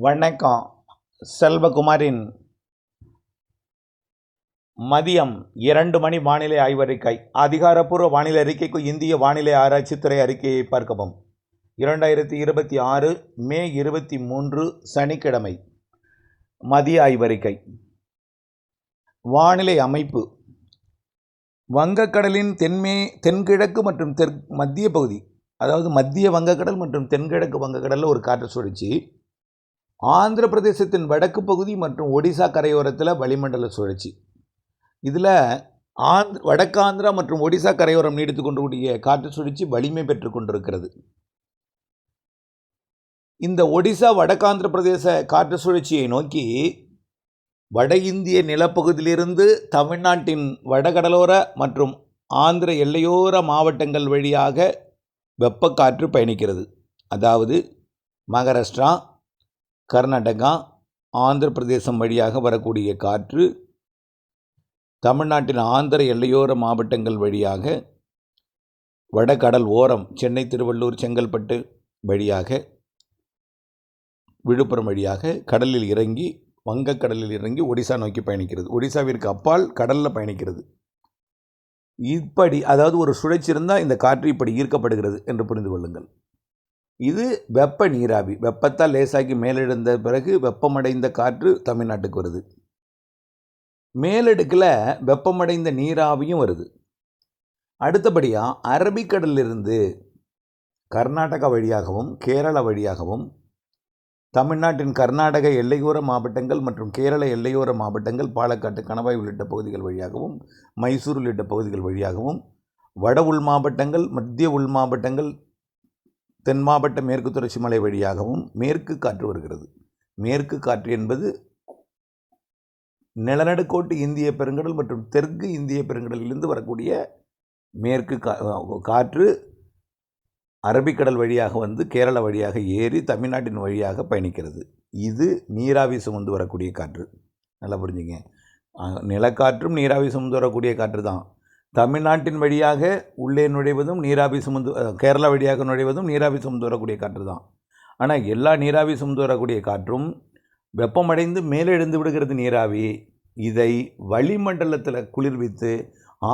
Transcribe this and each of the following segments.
வணக்கம். செல்வகுமாரின் மதியம் 2 மணி வானிலை ஆய்வறிக்கை. அதிகாரப்பூர்வ வானிலை அறிக்கைக்கு இந்திய வானிலை ஆராய்ச்சித்துறை அறிக்கையை பார்க்கவும். 2026 மே 23 சனிக்கிழமை மதிய ஆய்வறிக்கை. வானிலை அமைப்பு: வங்கக்கடலின் தென்கிழக்கு மற்றும் மத்திய பகுதி, அதாவது மத்திய வங்கக்கடல் மற்றும் தென்கிழக்கு வங்கக்கடலில் ஒரு காற்று சுழற்சி, ஆந்திர பிரதேசத்தின் வடக்கு பகுதி மற்றும் ஒடிசா கரையோரத்தில் வளிமண்டல சுழற்சி. இதில் வடக்கு ஆந்திரா மற்றும் ஒடிசா கரையோரம் நீடித்து கொண்டிருக்கூடிய காற்று சுழற்சி வலிமை பெற்று கொண்டிருக்கிறது. இந்த ஒடிசா வடக்காந்திர பிரதேச காற்று சுழற்சியை நோக்கி வட இந்திய நிலப்பகுதியிலிருந்து தமிழ்நாட்டின் வடகடலோர மற்றும் ஆந்திர எல்லையோர மாவட்டங்கள் வழியாக வெப்பக்காற்று பயணிக்கிறது. அதாவது மகாராஷ்டிரா, கர்நாடகா, ஆந்திர பிரதேசம் வழியாக வரக்கூடிய காற்று தமிழ்நாட்டின் ஆந்திர எல்லையோர மாவட்டங்கள் வழியாக வடகடல் ஓரம் சென்னை, திருவள்ளூர், செங்கல்பட்டு வழியாக விழுப்புரம் வழியாக கடலில் இறங்கி வங்கக்கடலில் இறங்கி ஒடிசா நோக்கி பயணிக்கிறது. ஒடிசாவிற்கு அப்பால் கடலில் பயணிக்கிறது. இப்படி, அதாவது ஒரு சுழற்சி இருந்தால் இந்த காற்று இப்படி ஈர்க்கப்படுகிறது என்று புரிந்து கொள்ளுங்கள். இது வெப்ப நீராவி. வெப்பத்தால் லேசாகி மேலெழுந்த பிறகு வெப்பமடைந்த காற்று தமிழ்நாட்டுக்கு வருது. மேலடுக்கில் வெப்பமடைந்த நீராவியும் வருது. அடுத்தபடியாக அரபிக்கடலிலிருந்து கர்நாடகா வழியாகவும் கேரளா வழியாகவும் தமிழ்நாட்டின் கர்நாடக எல்லையோர மாவட்டங்கள் மற்றும் கேரள எல்லையோர மாவட்டங்கள், பாலக்காட்டு, கணவாய் உள்ளிட்ட பகுதிகள் வழியாகவும், மைசூர் உள்ளிட்ட பகுதிகள் வழியாகவும், வட உள் மாவட்டங்கள், மத்திய உள் மாவட்டங்கள், தென் மாவட்ட மேற்கு தொடர்ச்சி மலை வழியாகவும் மேற்கு காற்று வருகிறது. மேற்கு காற்று என்பது நிலநடுக்கோட்டு இந்திய பெருங்கடல் மற்றும் தெற்கு இந்திய பெருங்கடலிலிருந்து வரக்கூடிய மேற்கு காற்று அரபிக்கடல் வழியாக வந்து கேரளா வழியாக ஏறி தமிழ்நாட்டின் வழியாக பயணிக்கிறது. இது நீராவி சுமந்து வரக்கூடிய காற்று. நல்லா புரிஞ்சுங்க. நிலக்காற்றும் நீராவி சுமந்து வரக்கூடிய காற்று தான். தமிழ்நாட்டின் வழியாக உள்ளே நுழைவதும் நீராவி சுமந்து, கேரளா வழியாக நுழைவதும் நீராவி சுமந்து வரக்கூடிய காற்று தான். ஆனால் எல்லா நீராவி சுமந்து வரக்கூடிய காற்றும் வெப்பமடைந்து மேலெழுந்து விடுகிறது நீராவி. இதை வளிமண்டலத்தில் குளிர்வித்து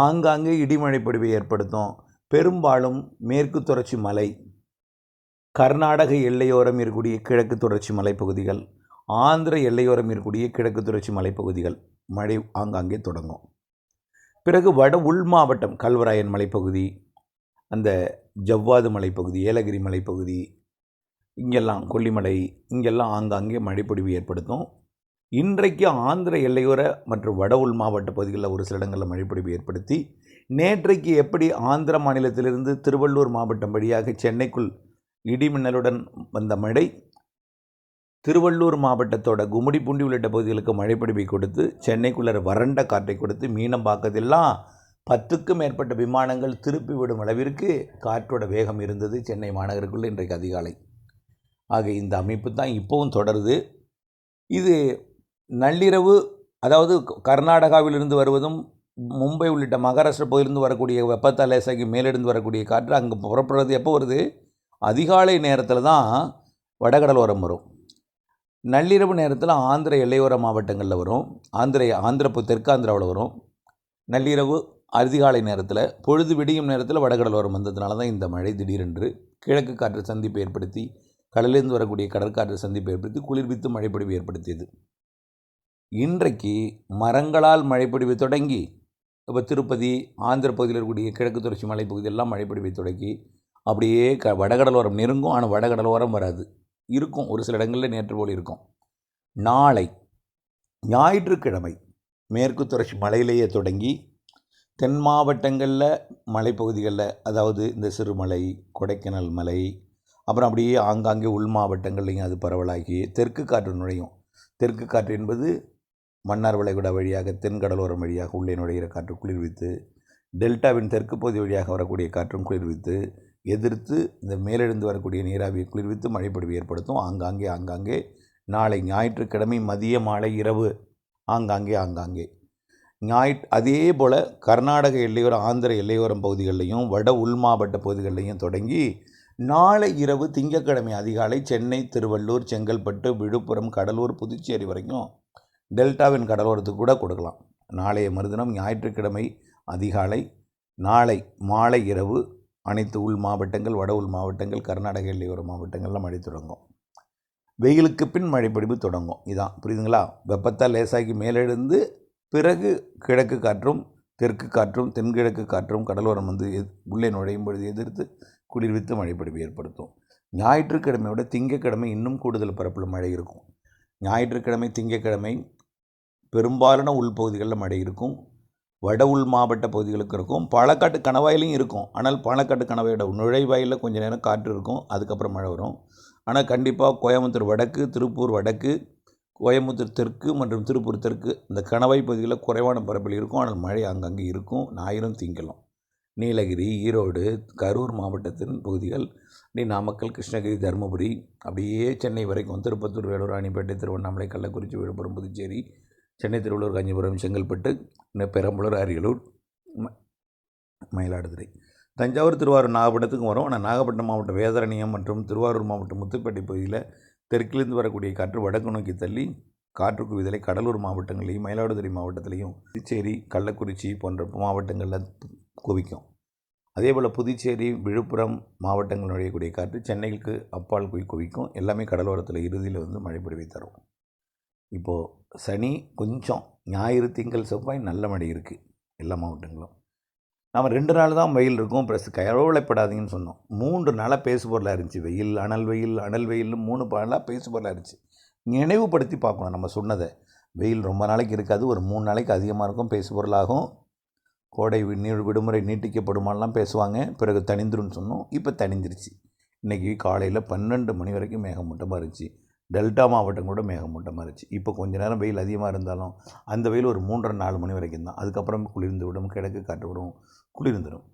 ஆங்காங்கே இடிமழை பொழிவை ஏற்படுத்தும். பெரும்பாலும் மேற்கு தொடர்ச்சி மலை, கர்நாடக எல்லையோரம் இருக்கக்கூடிய கிழக்கு தொடர்ச்சி மலைப்பகுதிகள், ஆந்திர எல்லையோரம் இருக்கக்கூடிய கிழக்கு தொடர்ச்சி மலைப்பகுதிகள் மழை ஆங்காங்கே தொடங்கும். பிறகு வட உள் மாவட்டம் கல்வராயன் மலைப்பகுதி, அந்த ஜவ்வாது மலைப்பகுதி, ஏலகிரி மலைப்பகுதி, இங்கெல்லாம் கொல்லிமலை, இங்கெல்லாம் ஆங்காங்கே மழைப்பொழிவு ஏற்படுத்தும். இன்றைக்கு ஆந்திர எல்லையோர மற்றும் வட உள் மாவட்ட பகுதிகளில் ஒரு சில இடங்களில் மழைப்பொழிவு ஏற்படுத்தி, நேற்றைக்கு எப்படி ஆந்திர மாநிலத்திலிருந்து திருவள்ளூர் மாவட்டம் வழியாக சென்னைக்குள் இடிமின்னலுடன் வந்த மழை திருவள்ளூர் மாவட்டத்தோட கும்மிடிப்பூண்டி உள்ளிட்ட பகுதிகளுக்கு மழைப்பொழிவை கொடுத்து, சென்னைக்குள்ளே வறண்ட காற்றை கொடுத்து, மீனம்பாக்கத்திலாம் 10க்கும் மேற்பட்ட விமானங்கள் திருப்பி விடும் அளவிற்கு காற்றோட வேகம் இருந்தது சென்னை மாநகருக்குள்ளே இன்றைக்கு அதிகாலை. ஆக இந்த அமைப்பு தான் இப்போவும் தொடருது. இது நள்ளிரவு, அதாவது கர்நாடகாவிலிருந்து வருவதும் மும்பை உள்ளிட்ட மகாராஷ்டிரா பகுதியிலிருந்து வரக்கூடிய வெப்பத்தால் லேசாகி மேலெடுந்து வரக்கூடிய காற்று அங்கே புறப்படுறது எப்போ வருது? அதிகாலை நேரத்தில் தான் வடகடலோரம் வரும். நள்ளிரவு நேரத்தில் ஆந்திர எல்லையோர மாவட்டங்களில் வரும். தெற்காந்திராவில் வரும். நள்ளிரவு அதிகாலை நேரத்தில், பொழுது விடியும் நேரத்தில் வடகடலோரம் வந்ததுனால தான் இந்த மழை திடீரென்று கிழக்கு காற்று சந்திப்பு ஏற்படுத்தி, கடலிலிருந்து வரக்கூடிய கடற்காற்று சந்திப்பு ஏற்படுத்தி குளிர்வித்து மழைப்பொழிவு ஏற்படுத்தியது. இன்றைக்கு மரங்களால் மழைப்பொழிவு தொடங்கி, இப்போ திருப்பதி, ஆந்திர பகுதியில் இருக்கக்கூடிய கிழக்கு தொடர்ச்சி மலைப்பகுதியெல்லாம் மழைப்பொழிவை தொடங்கி அப்படியே வடகடலோரம் நெருங்கும். ஆனால் வடகடலோரம் வராது, இருக்கும். ஒரு சில இடங்களில் நேற்று போல் இருக்கும். நாளை ஞாயிற்றுக்கிழமை மேற்கு தொடர்ச்சி மலையிலேயே தொடங்கி தென் மாவட்டங்களில் மலைப்பகுதிகளில், அதாவது இந்த சிறுமலை, கொடைக்கானல் மலை, அப்புறம் அப்படியே ஆங்காங்கே உள் மாவட்டங்கள்லையும் அது பரவலாகி தெற்கு காற்று நுழையும். தெற்கு காற்று என்பது மன்னார் வளைகுடா வழியாக தென்கடலோரம் வழியாக உள்ளே நுழைகிற காற்று குளிர்வித்து, டெல்டாவின் தெற்கு பகுதி வழியாக வரக்கூடிய காற்றும் குளிர்வித்து எதிர்த்து இந்த மேலெழுந்து வரக்கூடிய நீராவியை குளிர்வித்து மழைப்பொழிவு ஏற்படுத்தும். ஆங்காங்கே நாளை ஞாயிற்றுக்கிழமை மதிய, மாலை, இரவு ஆங்காங்கே அதே போல் கர்நாடக எல்லையோர, ஆந்திர எல்லையோரம் பகுதிகளிலையும் வட உள் மாவட்ட பகுதிகளிலையும் தொடங்கி நாளை இரவு திங்கட்கிழமை அதிகாலை சென்னை, திருவள்ளூர், செங்கல்பட்டு, விழுப்புரம், கடலூர், புதுச்சேரி வரைக்கும் டெல்டாவின் கடலோரத்துக்கு கூட கொடுக்கலாம். நாளைய மறுதினம் ஞாயிற்றுக்கிழமை அதிகாலை, நாளை மாலை இரவு அனைத்து உள் மாவட்டங்கள், வட உள் மாவட்டங்கள், கர்நாடக எல்லையோர மாவட்டங்கள்லாம் மழை தொடங்கும். வெயிலுக்கு பின் மழைப்பொழிவு தொடங்கும். இதான் புரியுதுங்களா? வெப்பத்தால் லேசாகி மேலெழுந்து பிறகு கிழக்கு காற்றும், தெற்கு காற்றும், தென்கிழக்கு காற்றும் கடலோரம் வந்து உள்ளே நுழையும் பொழுது எதிர்த்து குளிர்வித்து மழைப்பொழிவு ஏற்படுத்தும். ஞாயிற்றுக்கிழமையோட திங்கக்கிழமை இன்னும் கூடுதல் பரப்பில் மழை இருக்கும். ஞாயிற்றுக்கிழமை, திங்கக்கிழமை பெரும்பாலான உள்பகுதிகளில் மழை இருக்கும். வட உள் மாவட்ட பகுதிகளுக்கு இருக்கும். பாலக்காட்டு கணவாயிலையும் இருக்கும். ஆனால் பாலக்காட்டு கணவாயோட நுழைவாயிலில் கொஞ்சம் நேரம் காற்று இருக்கும். அதுக்கப்புறம் மழை வரும். ஆனால் கண்டிப்பாக கோயம்புத்தூர் வடக்கு, திருப்பூர் வடக்கு, கோயம்புத்தூர் தெற்கு மற்றும் திருப்பூர் தெற்கு இந்த கணவாய் பகுதிகளில் குறைவான பரப்பில் இருக்கும். ஆனால் மழை அங்கங்கே இருக்கும். ஞாயிறும் திங்களும் நீலகிரி, ஈரோடு, கரூர் மாவட்டத்தின் பகுதிகள், அப்படி நாமக்கல், கிருஷ்ணகிரி, தருமபுரி, அப்படியே சென்னை வரைக்கும் திருப்பத்தூர், வேலூர், ராணிப்பேட்டை, திருவண்ணாமலை, கள்ளக்குறிச்சி, விழுப்புரம், புதுச்சேரி, சென்னை, திருவள்ளூர், காஞ்சிபுரம், செங்கல்பட்டு, பெரம்பலூர், அரியலூர், மயிலாடுதுறை, தஞ்சாவூர், திருவாரூர், நாகப்பட்டினத்துக்கும் வரும். ஆனால் நாகப்பட்டினம் மாவட்டம் வேதாரண்யம் மற்றும் திருவாரூர் மாவட்டம் முத்துப்பேட்டை பகுதியில் தெற்கிலிருந்து வரக்கூடிய காற்று வடக்கு நோக்கி தள்ளி காற்று குவிதலை கடலூர் மாவட்டங்களையும், மயிலாடுதுறை மாவட்டத்திலையும், புதுச்சேரி, கள்ளக்குறிச்சி போன்ற மாவட்டங்களில் குவிக்கும். அதேபோல் புதுச்சேரி, விழுப்புரம் மாவட்டங்கள் நுழையக்கூடிய காற்று சென்னைக்கு அப்பால் போய் குவிக்கும். எல்லாமே கடலோரத்தில் இறுதியில் வந்து மழை பொழிவை தரும். இப்போது சனி கொஞ்சம், ஞாயிறு, திங்கள், செவ்வாய் நல்ல மழை இருக்குது எல்லா மாவட்டங்களும். நம்ம 2 நாள் தான் வெயில் இருக்கும். ப்ளஸ் கவலைப்படாதீங்கன்னு சொன்னோம். 3 நாளாக பேசுபொருளாக இருந்துச்சு. வெயில், அனல் வெயில், அனல் வெயில்னு 3 நாளாக பேசுபொருளாக இருந்துச்சு. நினைவுபடுத்தி பார்க்கணும் நம்ம சொன்னதை. வெயில் ரொம்ப நாளைக்கு இருக்காது, ஒரு 3 நாளைக்கு அதிகமாக இருக்கும், பேசுபொருளாகும். கோடை விடுமுறை நீட்டிக்கப்படுமாலாம் பேசுவாங்க, பிறகு தணிந்துருன்னு சொன்னோம். இப்போ தணிந்துருச்சு. இன்றைக்கி காலையில் 12 மணி வரைக்கும் மேகமூட்டமாக இருந்துச்சு. டெல்டா மாவட்டம் கூட மேகமூட்டமாக இருந்துச்சு. இப்போ கொஞ்சம் நேரம் வெயில் அதிகமாக இருந்தாலும் அந்த வெயில் ஒரு 3:30-4 மணி வரைக்கும் தான். அதுக்கப்புறம் குளிர்ந்து விடும், கிழக்கு காற்று விடும், குளிர்ந்துடும்.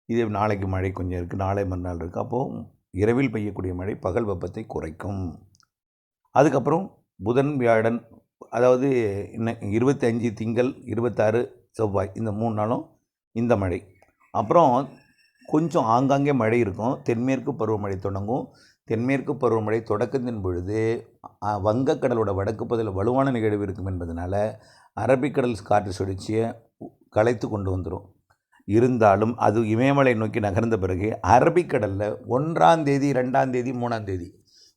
இதே நாளைக்கு மழை கொஞ்சம் இருக்குது, நாளை மறுநாள் இருக்குது. அப்போது இரவில் பெய்யக்கூடிய மழை பகல் வெப்பத்தை குறைக்கும். அதுக்கப்புறம் புதன், வியாழன், அதாவது இன்னும் 25 திங்கள், 26 செவ்வாய், இந்த 3 நாளும் இந்த மழை. அப்புறம் கொஞ்சம் ஆங்காங்கே மழை இருக்கும். தென்மேற்கு பருவமழை தொடங்கும். தென்மேற்கு பருவமழை தொடக்கத்தின் பொழுது வங்கக்கடலோட வடக்கு பகுதியில் வலுவான நிகழ்வு இருக்கும் என்பதனால அரபிக்கடல் காற்று சுழற்சியை கலைத்து கொண்டு வந்துடும். இருந்தாலும் அது இமயமலை நோக்கி நகர்ந்த பிறகு அரபிக்கடலில் 1ஆம் தேதி, 2ஆம் தேதி, 3ஆம் தேதி,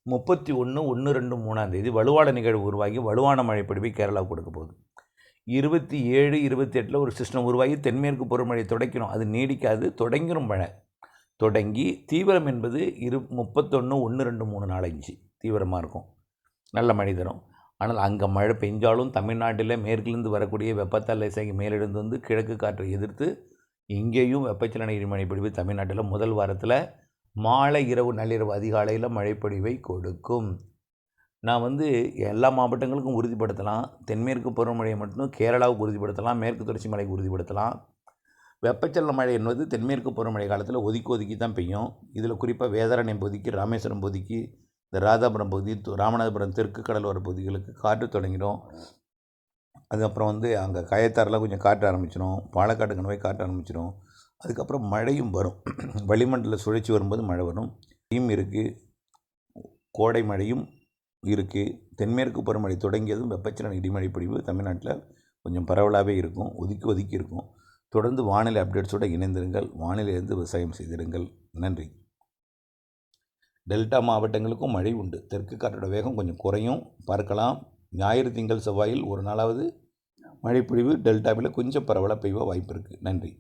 31, 1, 2, 3ஆம் தேதி வலுவான நிகழ்வு உருவாகி வலுவான மழை பொழிவை கேரளாவுக்கு கொடுக்க போகுது. 27, 28 ஒரு சிஸ்டம் உருவாகி தென்மேற்கு பருவமழை தொடக்கணும். அது நீடிக்காது, தொடங்கிடும் மழை. தொடங்கி தீவிரம் என்பது 31, 1, 2, 3, 4, 5 தீவிரமாக இருக்கும். நல்ல மழை தரும். ஆனால் அங்கே மழை பெஞ்சாலும் தமிழ்நாட்டில் மேற்கிலிருந்து வரக்கூடிய வெப்பத்தால் லேசாகி மேலெழுந்து வந்து கிழக்கு காற்றை எதிர்த்து இங்கேயும் வெப்பச்சலன இடிமழை பொழிவு தமிழ்நாட்டில் முதல் வாரத்தில் மாலை, இரவு, நள்ளிரவு, அதிகாலையில் மழைப்பொழிவை கொடுக்கும். நான் வந்து எல்லா மாவட்டங்களுக்கும் உறுதிப்படுத்தலாம். தென்மேற்கு பருவமழையை மட்டும் கேரளாவுக்கு உறுதிப்படுத்தலாம், மேற்கு தொடர்ச்சி மலைக்கு உறுதிப்படுத்தலாம். வெப்பச்சலன மழை என்பது தென்மேற்கு பருவமழை காலத்தில் ஒதுக்கி தான் பெய்யும். இதில் குறிப்பாக வேதாரண்யம் பகுதிக்கு, ராமேஸ்வரம் பகுதிக்கு, இந்த ராதாபுரம் பகுதி, ராமநாதபுரம் தெற்கு கடலோர பகுதிகளுக்கு காற்று தொடங்கிடும். அதுக்கப்புறம் வந்து அங்கே கயத்தாரெலாம் கொஞ்சம் காற்று ஆரம்பிச்சிடும். பாலக்காடு கணவாய் காற்று ஆரம்பிச்சிடும். அதுக்கப்புறம் மழையும் வரும். வளிமண்டல சுழற்சி வரும்போது மழை வரும். மழையும் இருக்குது, கோடை மழையும் இருக்குது. தென்மேற்கு பருவமழை தொடங்கியதும் வெப்பச்சலன இடிமழை பொழிவு தமிழ்நாட்டில் கொஞ்சம் பரவலாகவே இருக்கும், ஒதுக்கி இருக்கும். தொடர்ந்து வானிலை அப்டேட்ஸோடு இணைந்திருங்கள். வானிலையிலிருந்து விவசாயம் செய்திருங்கள். நன்றி. டெல்டா மாவட்டங்களுக்கும் மழை உண்டு. தெற்கு காற்றோட வேகம் கொஞ்சம் குறையும், பார்க்கலாம். ஞாயிறு, திங்கள், செவ்வாயில் ஒரு நாளாவது மழைப்பொழிவு டெல்டாவில் கொஞ்சம் பரவலாக பெய்ய வாய்ப்பு இருக்குது. நன்றி.